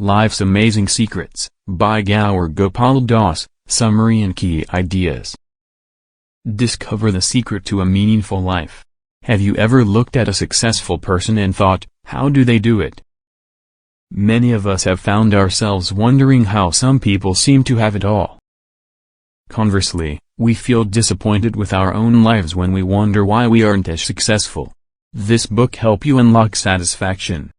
Life's Amazing Secrets, by Gaur Gopal. Summary and key ideas. Discover the secret to a meaningful life. Have you ever looked at a successful person and thought, how do they do it? Many of us have found ourselves wondering how some people seem to have it all. Conversely, we feel disappointed with our own lives when we wonder why we aren't as successful. This book helps you unlock satisfaction.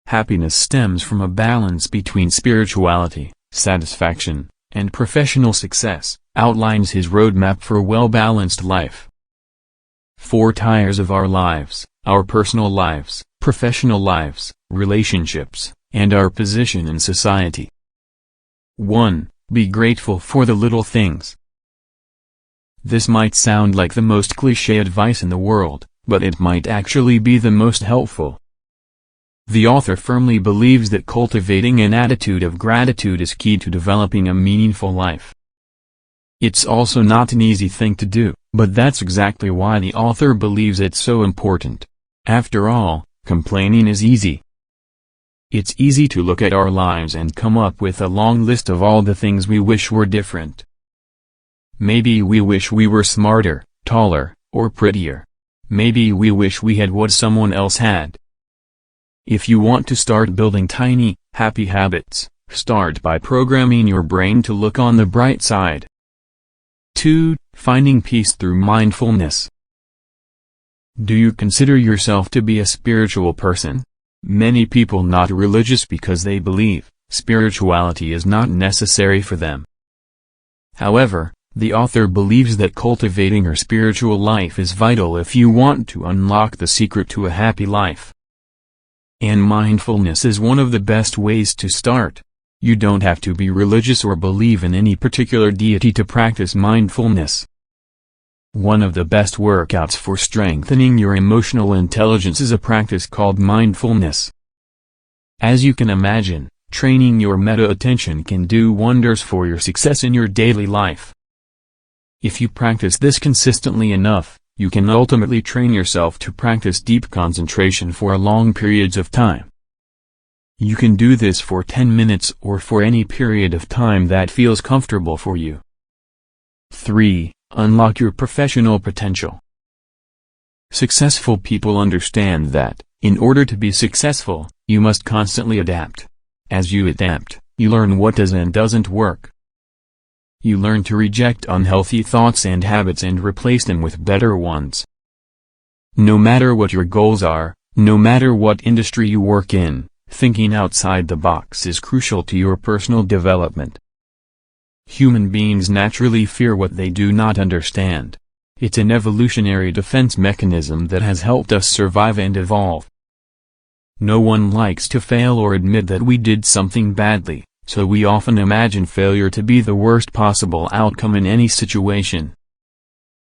Happiness stems from a balance between spirituality, satisfaction, and professional success, outlines his roadmap for a well-balanced life. 4 tiers of our lives: our personal lives, professional lives, relationships, and our position in society. 1. Be grateful for the little things. This might sound like the most cliché advice in the world, but it might actually be the most helpful. The author firmly believes that cultivating an attitude of gratitude is key to developing a meaningful life. It's also not an easy thing to do, but that's exactly why the author believes it's so important. After all, complaining is easy. It's easy to look at our lives and come up with a long list of all the things we wish were different. Maybe we wish we were smarter, taller, or prettier. Maybe we wish we had what someone else had. If you want to start building tiny, happy habits, start by programming your brain to look on the bright side. 2. Finding peace through mindfulness. Do you consider yourself to be a spiritual person? Many people not religious because they believe spirituality is not necessary for them. However, the author believes that cultivating your spiritual life is vital if you want to unlock the secret to a happy life. And mindfulness is one of the best ways to start. You don't have to be religious or believe in any particular deity to practice mindfulness. One of the best workouts for strengthening your emotional intelligence is a practice called mindfulness. As you can imagine, training your meta-attention can do wonders for your success in your daily life. If you practice this consistently enough, you can ultimately train yourself to practice deep concentration for long periods of time. You can do this for 10 minutes or for any period of time that feels comfortable for you. 3. Unlock your professional potential. Successful people understand that, in order to be successful, you must constantly adapt. As you adapt, you learn what does and doesn't work. You learn to reject unhealthy thoughts and habits and replace them with better ones. No matter what your goals are, no matter what industry you work in, thinking outside the box is crucial to your personal development. Human beings naturally fear what they do not understand. It's an evolutionary defense mechanism that has helped us survive and evolve. No one likes to fail or admit that we did something badly, so we often imagine failure to be the worst possible outcome in any situation.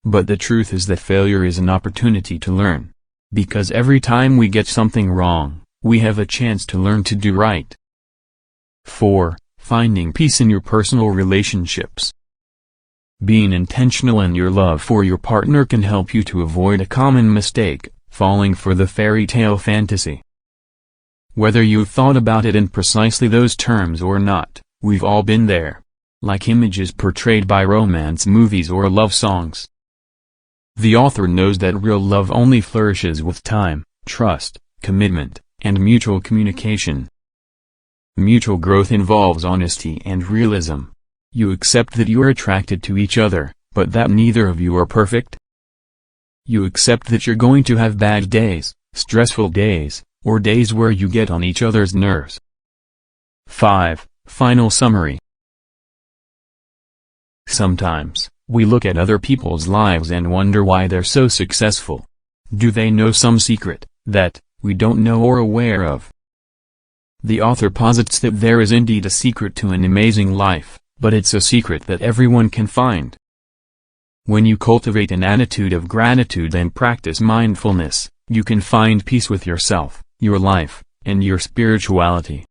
But the truth is that failure is an opportunity to learn. Because every time we get something wrong, we have a chance to learn to do right. 4. Finding peace in your personal relationships. Being intentional in your love for your partner can help you to avoid a common mistake, falling for the fairy tale fantasy. Whether you've thought about it in precisely those terms or not, we've all been there. Like images portrayed by romance movies or love songs. The author knows that real love only flourishes with time, trust, commitment, and mutual communication. Mutual growth involves honesty and realism. You accept that you are attracted to each other, but that neither of you are perfect. You accept that you're going to have bad days, stressful days, or days where you get on each other's nerves. 5. Final summary. Sometimes, we look at other people's lives and wonder why they're so successful. Do they know some secret that we don't know or aware of? The author posits that there is indeed a secret to an amazing life, but it's a secret that everyone can find. When you cultivate an attitude of gratitude and practice mindfulness, you can find peace with yourself, your life, and your spirituality.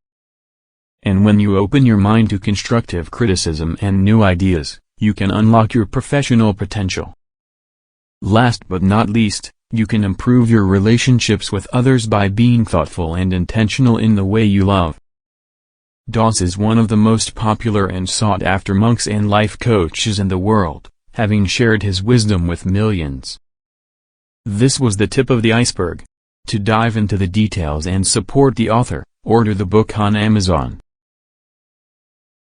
And when you open your mind to constructive criticism and new ideas, you can unlock your professional potential. Last but not least, you can improve your relationships with others by being thoughtful and intentional in the way you love. Doss is one of the most popular and sought-after monks and life coaches in the world, having shared his wisdom with millions. This was the tip of the iceberg. To dive into the details and support the author, order the book on Amazon.